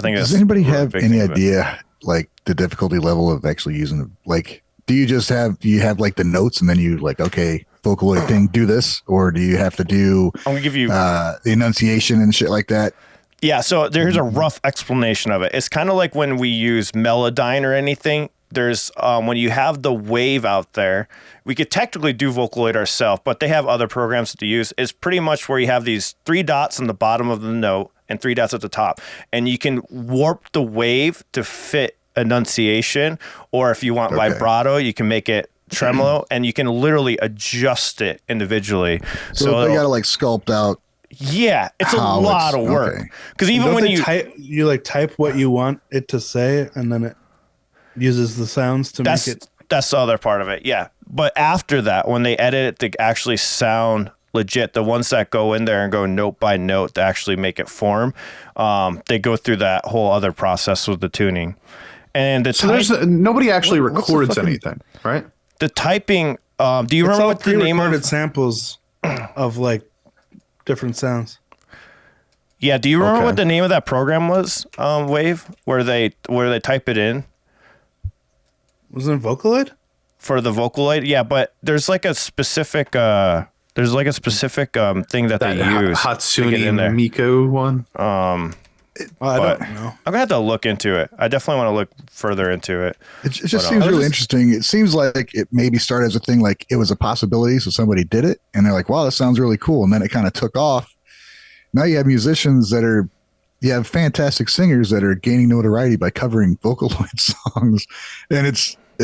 I think Does anybody have any idea, like the difficulty level of actually using, like, do you have like the notes and then you like, okay, Vocaloid thing, do this, or do you have to do, I'm gonna give you the enunciation and shit like that? Yeah, so here's a rough explanation of it. It's kind of like when we use Melodyne or anything. There's when you have the wave out there, we could technically do Vocaloid ourselves, but they have other programs to use. It's pretty much where you have these 3 dots on the bottom of the note and 3 dots at the top, and you can warp the wave to fit enunciation, or if you want vibrato, you can make it tremolo, and you can literally adjust it individually. So they got to like sculpt out. Yeah, it's a lot of work. Because even when you type what you want it to say, and then it uses the sounds to make it. That's the other part of it. Yeah, but after that, when they edit it to actually sound legit, the ones that go in there and go note by note to actually make it form, they go through that whole other process with the tuning. And nobody actually records anything, right? The typing. Do you remember what the name of samples of like different sounds? Yeah. Do you remember what the name of that program was? Wave, where they type it in. Wasn't it Vocaloid? For the Vocaloid, yeah. But there's like a specific. Thing that they use. Hatsune Miku one. I don't know. I'm gonna have to look into it. I definitely want to look further into it. It just seems really interesting. It seems like it maybe started as a thing, like it was a possibility, so somebody did it, and they're like, "Wow, that sounds really cool," and then it kind of took off. Now you have musicians you have fantastic singers that are gaining notoriety by covering Vocaloid songs, and it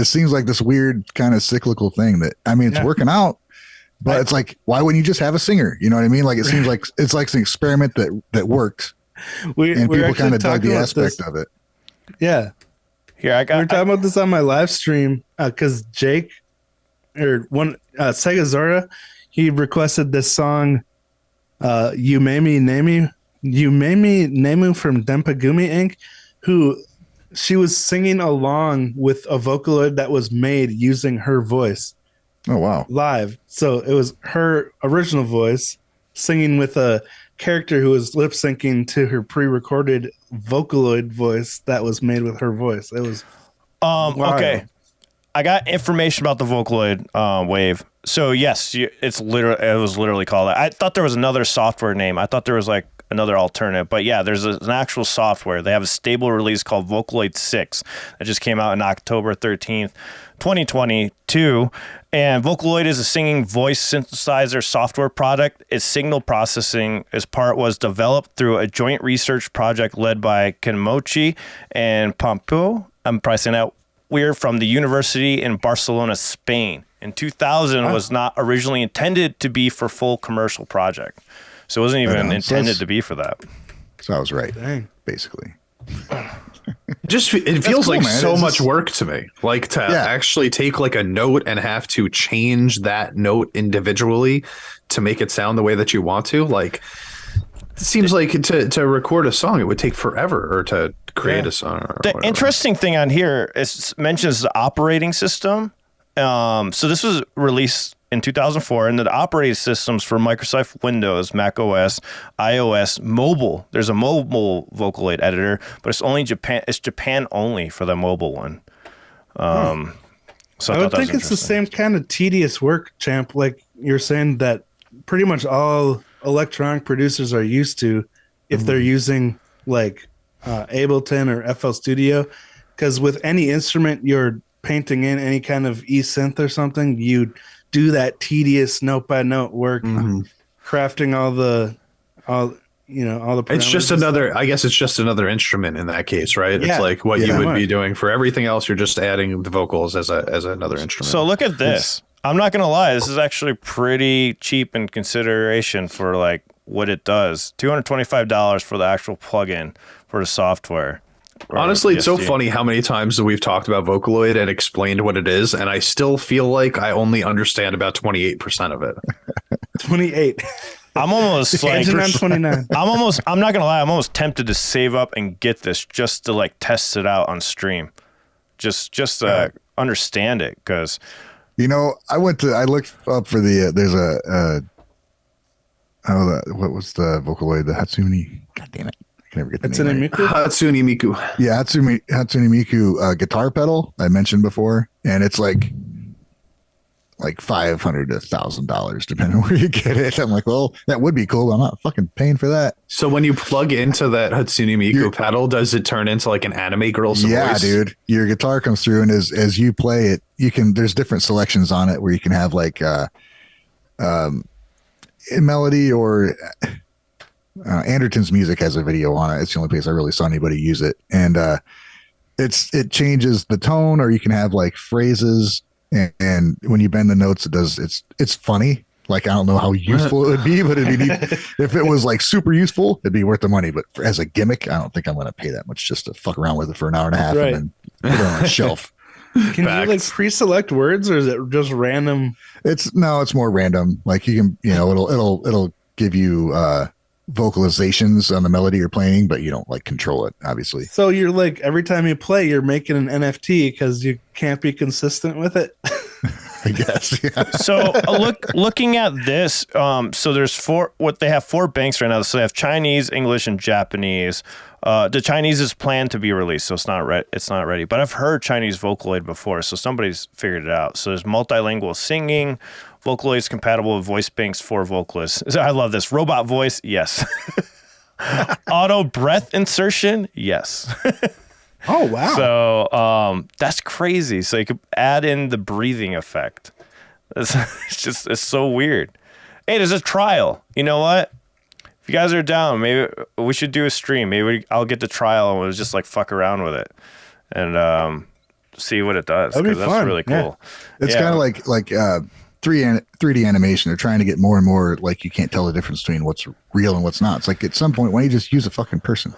seems like this weird kind of cyclical thing that, I mean, it's working out, but it's like, why wouldn't you just have a singer? You know what I mean? Like, it seems like it's like an experiment that worked. And people kind of dug the aspect of it. Yeah. Here, we were talking about this on my live stream because Jake, Sega Zora, he requested this song, You Made Me Name You from Dempagumi Inc., who she was singing along with a Vocaloid that was made using her voice. Oh, wow. Live. So it was her original voice singing with a character who was lip syncing to her pre-recorded Vocaloid voice that was made with her voice. It was okay. I got information about the Vocaloid wave. So yes, it was literally called that. I thought there was another software name. I thought there was like another alternative, but yeah, there's an actual software. They have a stable release called Vocaloid 6 that just came out on October 13th, 2022. And Vocaloid is a singing voice synthesizer software product. Its signal processing was developed through a joint research project led by Kenmochi and Pompeu. I'm probably saying that weird, from the University in Barcelona, Spain. In 2000, was not originally intended to be for full commercial project. So it wasn't even intended to be for that. So I was right, basically. It feels like so much work to me, like to actually take like a note and have to change that note individually to make it sound the way that you want to. Like, it seems like to record a song, it would take forever, or to create a song. The interesting thing on here is mentions the operating system. So this was released in 2004, and the operating systems for Microsoft Windows, Mac OS, iOS, mobile. There's a mobile Vocaloid editor, but it's only Japan. It's Japan only for the mobile one. So I would think it's the same kind of tedious work, Champ. Like you're saying that pretty much all electronic producers are used to, if they're using like Ableton or FL Studio, because with any instrument you're painting in any kind of e-synth or something, you do that tedious note by note work, crafting all the it's just another, I guess it's just another instrument in that case, right? It's like what you would be doing for everything else. You're just adding the vocals as another instrument. So look at this. I'm not gonna lie, this is actually pretty cheap in consideration for like what it does. $225 for the actual plugin for the software. Honestly, it's so funny how many times we've talked about Vocaloid and explained what it is, and I still feel like I only understand about 28% of it. 28. I'm almost like 29. I'm not gonna lie, I'm almost tempted to save up and get this just to like test it out on stream, just to understand it, because I looked up for the there's what was the Vocaloid, the Hatsune, god damn it, I can never get the Hatsune name right. Miku? Hatsune Miku. Yeah, Hatsune Miku guitar pedal I mentioned before, and it's like $500 to $1,000 depending on where you get it. I'm like, well, that would be cool, but I'm not fucking paying for that. So when you plug into that Hatsune Miku pedal, does it turn into like an anime girl's voice? Dude. Your guitar comes through, and as you play it, there's different selections on it where you can have like melody or Anderton's Music has a video on it. It's the only place I really saw anybody use it. And it changes the tone, or you can have like phrases, and when you bend the notes, it's funny. Like, I don't know how useful it would be, but it'd be neat. If it was like super useful, it'd be worth the money. But as a gimmick, I don't think I'm going to pay that much just to fuck around with it for an hour and a half and then put it on a shelf. Can you like pre-select words, or is it just random? It's more random. Like, you can, it'll give you vocalizations on the melody you're playing, but you don't like control it, obviously. So you're like, every time you play, you're making an NFT because you can't be consistent with it. I guess. Yeah. So looking at this, so there's they have 4 banks right now. So they have Chinese, English, and Japanese. The Chinese is planned to be released, so it's not ready. But I've heard Chinese Vocaloid before, so somebody's figured it out. So there's multilingual singing. Vocaloid is compatible with voice banks for vocalists. So I love this. Robot voice, yes. Auto breath insertion, yes. Oh, wow. So that's crazy. So you could add in the breathing effect. It's so weird. Hey, there's a trial. You know what? If you guys are down, maybe we should do a stream. Maybe I'll get the trial and we'll just like fuck around with it and see what it does. That'd be that's fun. really cool. Yeah. It's kind of like 3D animation. They're trying to get more and more like you can't tell the difference between what's real and what's not. It's like, at some point, why don't you just use a fucking person?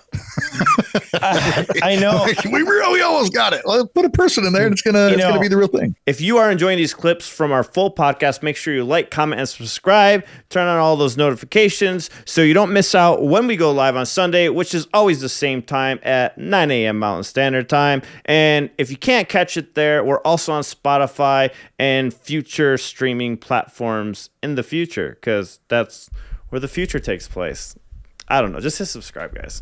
I know. Like, we almost got it. Let's put a person in there, and it's gonna be the real thing. If you are enjoying these clips from our full podcast, make sure you like, comment, and subscribe. Turn on all those notifications so you don't miss out when we go live on Sunday, which is always the same time at 9 a.m. Mountain Standard Time. And if you can't catch it there, we're also on Spotify and future streaming platforms in the future, because that's where the future takes place. I don't know. Just hit subscribe, guys.